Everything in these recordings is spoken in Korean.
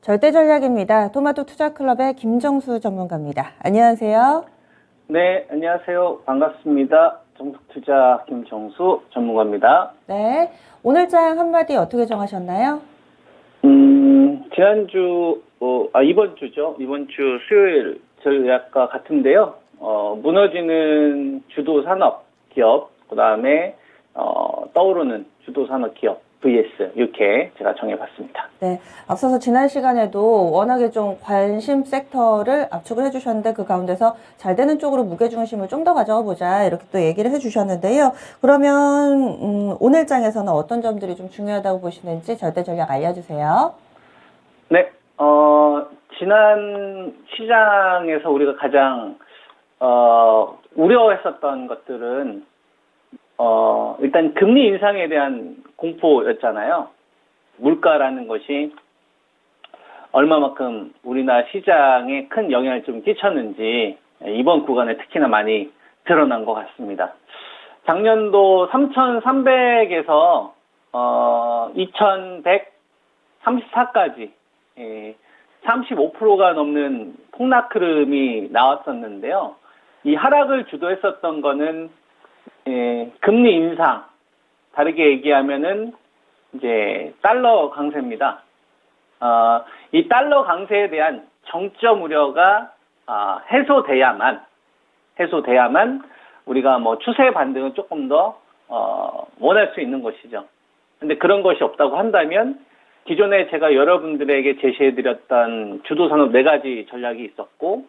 절대 전략입니다. 토마토 투자클럽의 김정수 전문가입니다. 안녕하세요. 네, 안녕하세요. 반갑습니다. 정석투자 김정수 전문가입니다. 네. 오늘 장 한마디 어떻게 정하셨나요? 지난주, 이번 주죠. 이번 주 수요일 전략과 같은데요. 무너지는 주도 산업 기업, 그 다음에, 떠오르는 주도 산업 기업, vs, 이렇게 제가 정해봤습니다. 네. 앞서서 지난 시간에도 워낙에 좀 관심 섹터를 압축을 해주셨는데 그 가운데서 잘 되는 쪽으로 무게중심을 좀 더 가져가 보자 이렇게 또 얘기를 해주셨는데요. 그러면 오늘 장에서는 어떤 점들이 좀 중요하다고 보시는지 절대 전략 알려주세요. 네, 지난 시장에서 우리가 가장, 우려했었던 것들은, 일단 금리 인상에 대한 공포였잖아요. 물가라는 것이 얼마만큼 우리나라 시장에 큰 영향을 좀 끼쳤는지 이번 구간에 특히나 많이 드러난 것 같습니다. 작년도 3,300에서 2,134까지 35%가 넘는 폭락 흐름이 나왔었는데요. 이 하락을 주도했었던 거는 금리 인상, 다르게 얘기하면은 이제 달러 강세입니다. 이 달러 강세에 대한 정점 우려가 해소돼야만 우리가 뭐 추세 반등은 조금 더 원할 수 있는 것이죠. 근데 그런 것이 없다고 한다면 기존에 제가 여러분들에게 제시해드렸던 주도산업 4가지 전략이 있었고,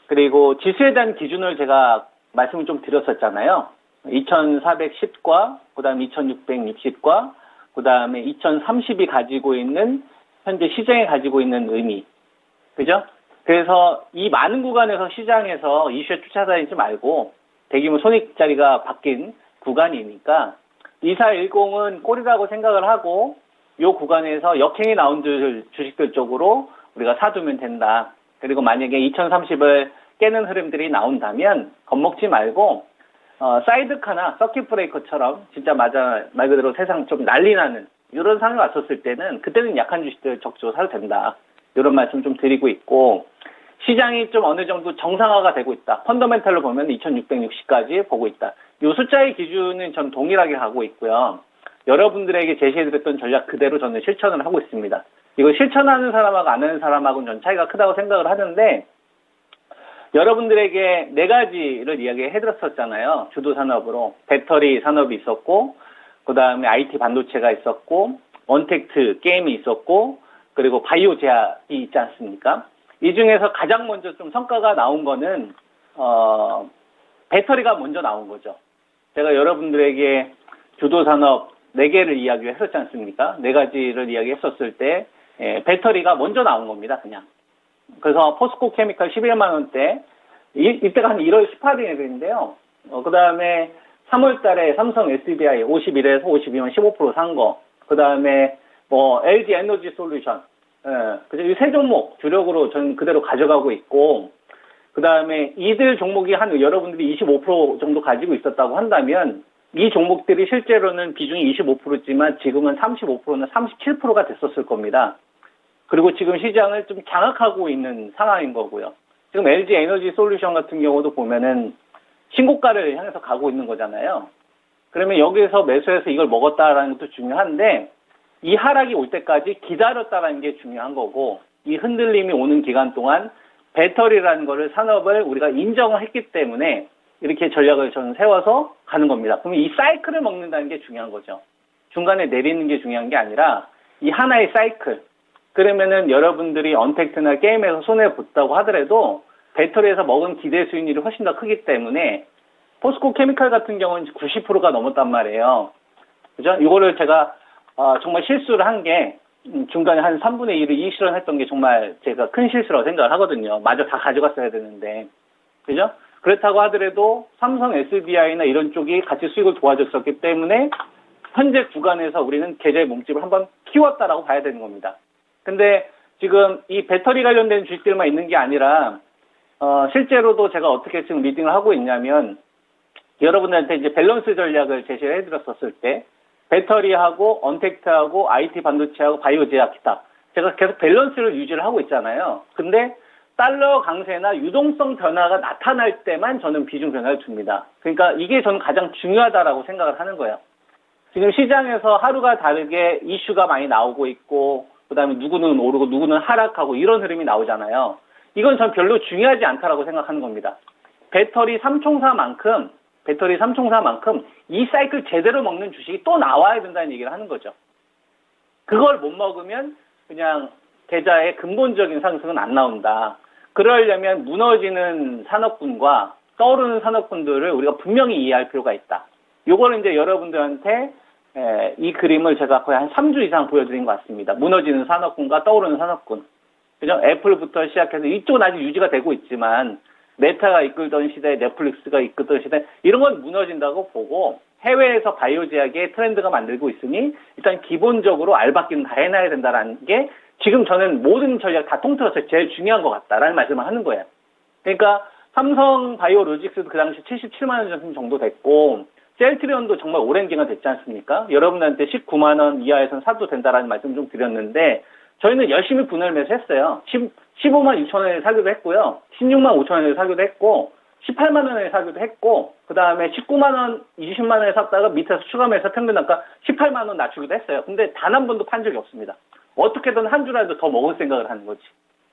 그리고 지수에 대한 기준을 제가 말씀을 좀 드렸었잖아요. 2410과, 그 다음에 2660과, 그 다음에 2030이 가지고 있는, 현재 시장에 가지고 있는 의미. 그죠? 그래서 이 많은 구간에서 시장에서 이슈에 쫓아다니지 말고, 대규모 손익자리가 바뀐 구간이니까, 2410은 꼴이라고 생각을 하고, 이 구간에서 역행이 나온 주식들 쪽으로 우리가 사두면 된다. 그리고 만약에 2030을 깨는 흐름들이 나온다면, 겁먹지 말고, 사이드카나 서킷 브레이커처럼 진짜 말 그대로 세상 좀 난리 나는 이런 상황이 왔었을 때는 그때는 약한 주식들 적극적으로 사도 된다. 이런 말씀 좀 드리고 있고, 시장이 좀 어느 정도 정상화가 되고 있다. 펀더멘탈로 보면 2660까지 보고 있다. 이 숫자의 기준은 전 동일하게 하고 있고요. 여러분들에게 제시해드렸던 전략 그대로 저는 실천을 하고 있습니다. 이거 실천하는 사람하고 안 하는 사람하고는 전 차이가 크다고 생각을 하는데, 여러분들에게 4가지를 이야기해드렸었잖아요. 주도 산업으로. 배터리 산업이 있었고, 그 다음에 IT 반도체가 있었고, 언택트 게임이 있었고, 그리고 바이오 제약이 있지 않습니까? 이 중에서 가장 먼저 좀 성과가 나온 거는, 배터리가 먼저 나온 거죠. 제가 여러분들에게 주도 산업 4개를 이야기했었지 않습니까? 4가지를 이야기했었을 때, 배터리가 먼저 나온 겁니다, 그냥. 그래서 포스코 케미칼 11만 원대, 이때가 한 1월 18일인데요. 그 다음에 3월 달에 삼성 SDI 51에서 52만 15% 산 거. 그 다음에 뭐 LG 에너지 솔루션. 그래서 이 3종목 주력으로 저는 그대로 가져가고 있고, 그 다음에 이들 종목이 한 여러분들이 25% 정도 가지고 있었다고 한다면, 이 종목들이 실제로는 비중이 25%지만 지금은 35%나 37%가 됐었을 겁니다. 그리고 지금 시장을 좀 장악하고 있는 상황인 거고요. 지금 LG 에너지 솔루션 같은 경우도 보면은 신고가를 향해서 가고 있는 거잖아요. 그러면 여기서 매수해서 이걸 먹었다라는 것도 중요한데, 이 하락이 올 때까지 기다렸다라는 게 중요한 거고, 이 흔들림이 오는 기간 동안 배터리라는 거를 산업을 우리가 인정을 했기 때문에 이렇게 전략을 저는 세워서 가는 겁니다. 그러면 이 사이클을 먹는다는 게 중요한 거죠. 중간에 내리는 게 중요한 게 아니라 이 하나의 사이클. 그러면은 여러분들이 언택트나 게임에서 손해봤다고 하더라도 배터리에서 먹은 기대 수익률이 훨씬 더 크기 때문에 포스코 케미칼 같은 경우는 90%가 넘었단 말이에요. 그죠? 이거를 제가 정말 실수를 한 게 중간에 한 3분의 1을 이익 실현했던 게 정말 제가 큰 실수라고 생각을 하거든요. 마저 다 가져갔어야 되는데. 그죠? 그렇다고 하더라도 삼성 SDI나 이런 쪽이 같이 수익을 도와줬었기 때문에 현재 구간에서 우리는 계좌의 몸집을 한번 키웠다라고 봐야 되는 겁니다. 근데 지금 이 배터리 관련된 주식들만 있는 게 아니라 실제로도 제가 어떻게 지금 리딩을 하고 있냐면, 여러분들한테 이제 밸런스 전략을 제시를 해드렸었을 때 배터리하고 언택트하고 IT 반도체하고 바이오 제약 기타 제가 계속 밸런스를 유지를 하고 있잖아요. 근데 달러 강세나 유동성 변화가 나타날 때만 저는 비중 변화를 줍니다. 그러니까 이게 저는 가장 중요하다라고 생각을 하는 거예요. 지금 시장에서 하루가 다르게 이슈가 많이 나오고 있고, 그 다음에 누구는 오르고 누구는 하락하고 이런 흐름이 나오잖아요. 이건 전 별로 중요하지 않다라고 생각하는 겁니다. 배터리 삼총사만큼 이 사이클 제대로 먹는 주식이 또 나와야 된다는 얘기를 하는 거죠. 그걸 못 먹으면 그냥 계좌의 근본적인 상승은 안 나온다. 그러려면 무너지는 산업군과 떠오르는 산업군들을 우리가 분명히 이해할 필요가 있다. 요거는 이제 여러분들한테 이 그림을 제가 거의 한 3주 이상 보여드린 것 같습니다. 무너지는 산업군과 떠오르는 산업군. 그죠? 애플부터 시작해서 이쪽은 아직 유지가 되고 있지만 메타가 이끌던 시대, 넷플릭스가 이끌던 시대 이런 건 무너진다고 보고 해외에서 바이오 제약의 트렌드가 만들고 있으니 일단 기본적으로 알바끼는 다 해놔야 된다라는 게 지금 저는 모든 전략 다 통틀어서 제일 중요한 것 같다라는 말씀을 하는 거예요. 그러니까 삼성 바이오로직스도 그 당시 77만 원 정도 됐고 셀트리온도 정말 오랜 기간 됐지 않습니까? 여러분한테 19만 원 이하에서는 사도 된다라는 말씀 좀 드렸는데 저희는 열심히 분할 매수했어요. 15만 6천 원에 사기도 했고요. 16만 5천 원에 사기도 했고 18만 원에 사기도 했고 그 다음에 19만 원, 20만 원에 샀다가 밑에서 추가 매수 평균 단가 18만 원 낮추기도 했어요. 근데 단 한 번도 판 적이 없습니다. 어떻게든 한 주라도 더 먹을 생각을 하는 거지.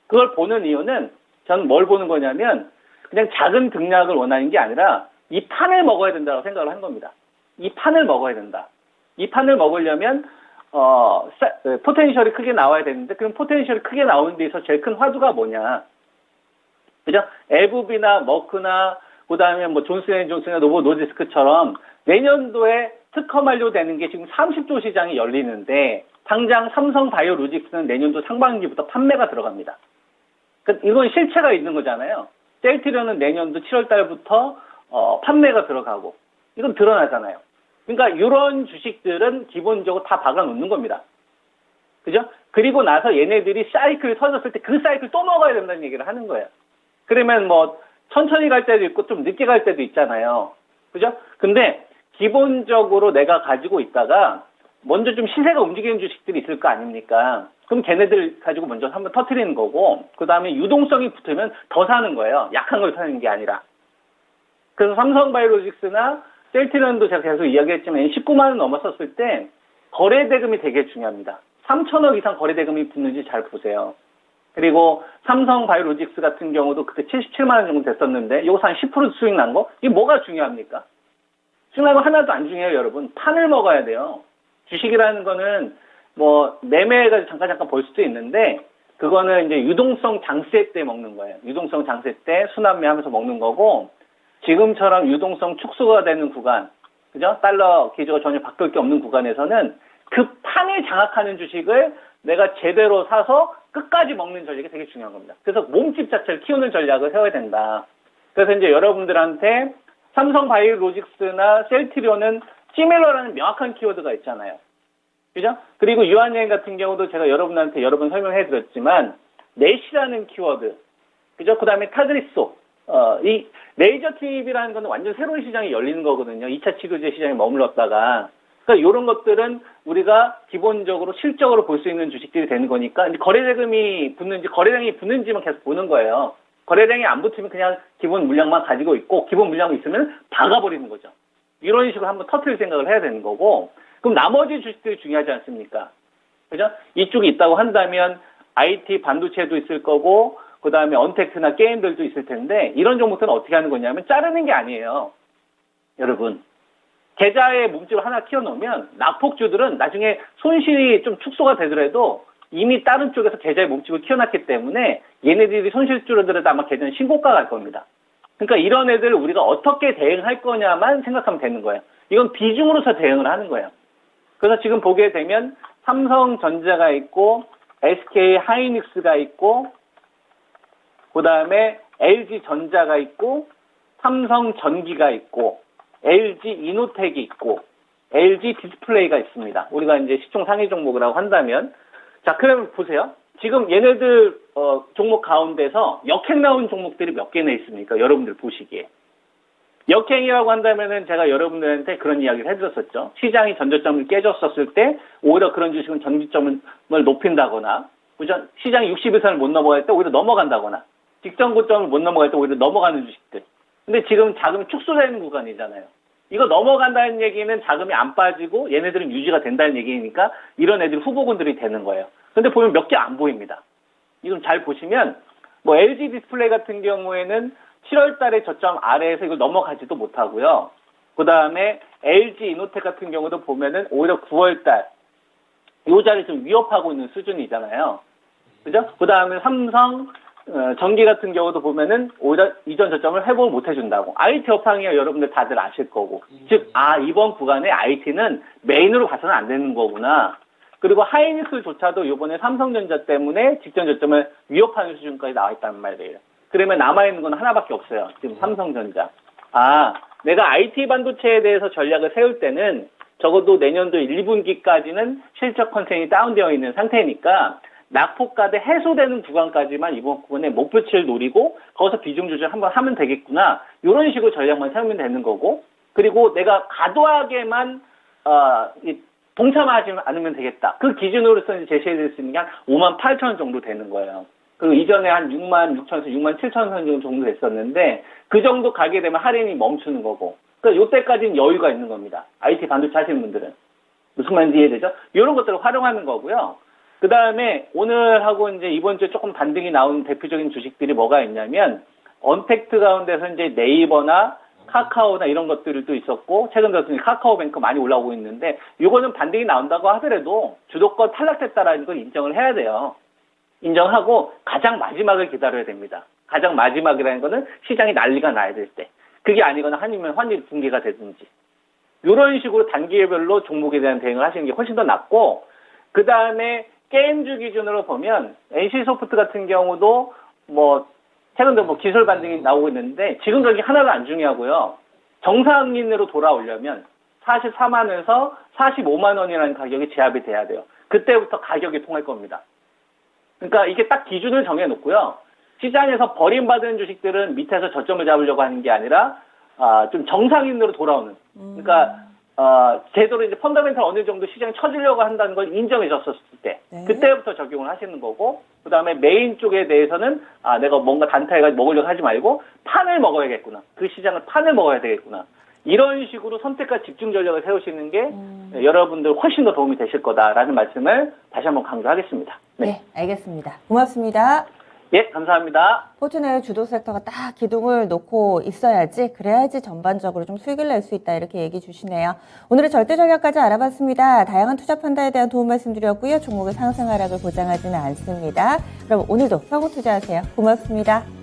그걸 보는 이유는 저는 뭘 보는 거냐면 그냥 작은 등락을 원하는 게 아니라 이 판을 먹어야 된다고 생각을 한 겁니다. 이 판을 먹어야 된다. 이 판을 먹으려면 포텐셜이 크게 나와야 되는데 그럼 포텐셜이 크게 나오는 데 있어서 제일 큰 화두가 뭐냐. 그죠? 에브비나 머크나 그다음에 뭐 존슨앤존슨이나 노보 노디스크처럼 내년도에 특허 만료되는 게 지금 30조 시장이 열리는데 당장 삼성 바이오로직스는 내년도 상반기부터 판매가 들어갑니다. 이건 실체가 있는 거잖아요. 셀트리온은 내년도 7월 달부터 판매가 들어가고 이건 드러나잖아요. 그러니까 이런 주식들은 기본적으로 다 박아놓는 겁니다. 그죠? 그리고 나서 얘네들이 사이클이 터졌을 때 그 사이클 또 먹어야 된다는 얘기를 하는 거예요. 그러면 뭐 천천히 갈 때도 있고 좀 늦게 갈 때도 있잖아요. 그죠? 근데 기본적으로 내가 가지고 있다가 먼저 좀 시세가 움직이는 주식들이 있을 거 아닙니까? 그럼 걔네들 가지고 먼저 한번 터트리는 거고 그 다음에 유동성이 붙으면 더 사는 거예요. 약한 걸 사는 게 아니라. 그래서 삼성바이오로직스나 셀트리온도 제가 계속 이야기했지만 19만 원 넘었었을 때 거래대금이 되게 중요합니다. 3천억 이상 거래대금이 붙는지 잘 보세요. 그리고 삼성바이오로직스 같은 경우도 그때 77만 원 정도 됐었는데 여기서 한 10% 수익 난 거? 이게 뭐가 중요합니까? 수익 난 거 하나도 안 중요해요, 여러분. 판을 먹어야 돼요. 주식이라는 거는 뭐 매매가 잠깐 볼 수도 있는데 그거는 이제 유동성 장세 때 먹는 거예요. 유동성 장세 때 순환매하면서 먹는 거고 지금처럼 유동성 축소가 되는 구간, 그죠? 달러 기조가 전혀 바뀔 게 없는 구간에서는 그 판을 장악하는 주식을 내가 제대로 사서 끝까지 먹는 전략이 되게 중요한 겁니다. 그래서 몸집 자체를 키우는 전략을 세워야 된다. 그래서 이제 여러분들한테 삼성 바이오로직스나 셀트리온은 시밀러라는 명확한 키워드가 있잖아요. 그죠? 그리고 유한여행 같은 경우도 제가 여러분한테 여러 번 설명해 드렸지만 넷이라는 키워드, 그죠? 그 다음에 타그리소, 이 레이저 TV라는 건 완전 새로운 시장이 열리는 거거든요. 2차 치료제 시장에 머물렀다가. 그러니까 이런 것들은 우리가 기본적으로 실적으로 볼 수 있는 주식들이 되는 거니까 이제 거래대금이 붙는지 거래량이 붙는지만 계속 보는 거예요. 거래량이 안 붙으면 그냥 기본 물량만 가지고 있고 기본 물량이 있으면 박아버리는 거죠. 이런 식으로 한번 터트릴 생각을 해야 되는 거고 그럼 나머지 주식들이 중요하지 않습니까? 그죠? 이쪽이 있다고 한다면 IT 반도체도 있을 거고 그 다음에 언택트나 게임들도 있을 텐데 이런 종목들은 어떻게 하는 거냐면 자르는 게 아니에요. 여러분. 계좌에 몸집을 하나 키워놓으면 낙폭주들은 나중에 손실이 좀 축소가 되더라도 이미 다른 쪽에서 계좌의 몸집을 키워놨기 때문에 얘네들이 손실 줄어들어도 아마 계좌는 신고가 갈 겁니다. 그러니까 이런 애들을 우리가 어떻게 대응할 거냐만 생각하면 되는 거예요. 이건 비중으로서 대응을 하는 거예요. 그래서 지금 보게 되면 삼성전자가 있고 SK 하이닉스가 있고 그 다음에 LG전자가 있고 삼성전기가 있고 LG 이노텍이 있고 LG 디스플레이가 있습니다. 우리가 이제 시총 상위 종목이라고 한다면 자 그러면 보세요. 지금 얘네들 종목 가운데서 역행 나온 종목들이 몇 개나 있습니까? 여러분들 보시기에. 역행이라고 한다면은 제가 여러분들한테 그런 이야기를 해드렸었죠. 시장이 전저점을 깨졌었을 때 오히려 그런 주식은 전기점을 높인다거나 시장이 60일선을 못 넘어갈 때 오히려 넘어간다거나 직전 고점을 못 넘어갈 때 오히려 넘어가는 주식들. 근데 지금 자금이 축소되는 구간이잖아요. 이거 넘어간다는 얘기는 자금이 안 빠지고 얘네들은 유지가 된다는 얘기니까 이런 애들이 후보군들이 되는 거예요. 근데 보면 몇 개 안 보입니다. 이건 잘 보시면 뭐 LG 디스플레이 같은 경우에는 7월 달에 저점 아래에서 이걸 넘어가지도 못하고요. 그 다음에 LG 이노텍 같은 경우도 보면은 오히려 9월 달 요 자리 좀 위협하고 있는 수준이잖아요. 그죠? 그 다음에 삼성 전기 같은 경우도 보면은 오히려 이전 저점을 회복을 못 해준다고. IT 업황이야 여러분들 다들 아실 거고. 즉, 이번 구간에 IT는 메인으로 봐서는 안 되는 거구나. 그리고 하이닉스조차도 이번에 삼성전자 때문에 직전 저점을 위협하는 수준까지 나와 있단 말이에요. 그러면 남아있는 건 하나밖에 없어요. 지금 삼성전자. 내가 IT 반도체에 대해서 전략을 세울 때는 적어도 내년도 1분기까지는 실적 컨센이 다운되어 있는 상태니까 낙폭가대 해소되는 구간까지만 이번 구간에 목표치를 노리고 거기서 비중 조절 한번 하면 되겠구나. 이런 식으로 전략만 세우면 되는 거고, 그리고 내가 과도하게만 동참하지 않으면 되겠다. 그 기준으로서 제시해드릴 수 있는 게 한 58,000원 정도 되는 거예요. 그리고 이전에 한 66,000원에서 67,000원 정도 됐었는데 그 정도 가게 되면 할인이 멈추는 거고, 그러니까 요때까지는 여유가 있는 겁니다. IT 반도체 하시는 분들은. 무슨 말인지 이해되죠? 이런 것들을 활용하는 거고요. 그 다음에 오늘 하고 이제 이번 주에 조금 반등이 나오는 대표적인 주식들이 뭐가 있냐면, 언택트 가운데서 이제 네이버나 카카오나 이런 것들도 있었고, 최근 들어서 카카오뱅크 많이 올라오고 있는데, 이거는 반등이 나온다고 하더라도 주도권 탈락됐다라는 걸 인정을 해야 돼요. 인정하고 가장 마지막을 기다려야 됩니다. 가장 마지막이라는 거는 시장이 난리가 나야 될 때. 그게 아니거나 아니면 환율 붕괴가 되든지. 이런 식으로 단기별로 종목에 대한 대응을 하시는 게 훨씬 더 낫고, 그 다음에 게임주 기준으로 보면 NC소프트 같은 경우도 최근 들어 기술 반등이 나오고 있는데 지금 그게 하나도 안 중요하고요. 정상인으로 돌아오려면 44만원에서 45만 원이라는 가격이 제압이 돼야 돼요. 그때부터 가격이 통할 겁니다. 그러니까 이게 딱 기준을 정해놓고요. 시장에서 버림받은 주식들은 밑에서 저점을 잡으려고 하는 게 아니라 좀 정상인으로 돌아오는. 그러니까 제대로 이제 펀더멘탈 어느 정도 시장에 쳐주려고 한다는 걸 인정해 줬었을 때, 네. 그때부터 적용을 하시는 거고, 그 다음에 메인 쪽에 대해서는 내가 뭔가 단타해가지고 먹으려고 하지 말고 판을 먹어야겠구나. 그 시장을 판을 먹어야 되겠구나. 이런 식으로 선택과 집중 전략을 세우시는 게 여러분들 훨씬 더 도움이 되실 거다라는 말씀을 다시 한번 강조하겠습니다. 네, 알겠습니다. 고맙습니다. 예, 감사합니다. 포트의 주도 섹터가 딱 기둥을 놓고 있어야지, 그래야지 전반적으로 좀 수익을 낼 수 있다, 이렇게 얘기 주시네요. 오늘의 절대 전략까지 알아봤습니다. 다양한 투자 판단에 대한 도움 말씀드렸고요. 종목의 상승 하락을 보장하지는 않습니다. 그럼 오늘도 성공 투자하세요. 고맙습니다.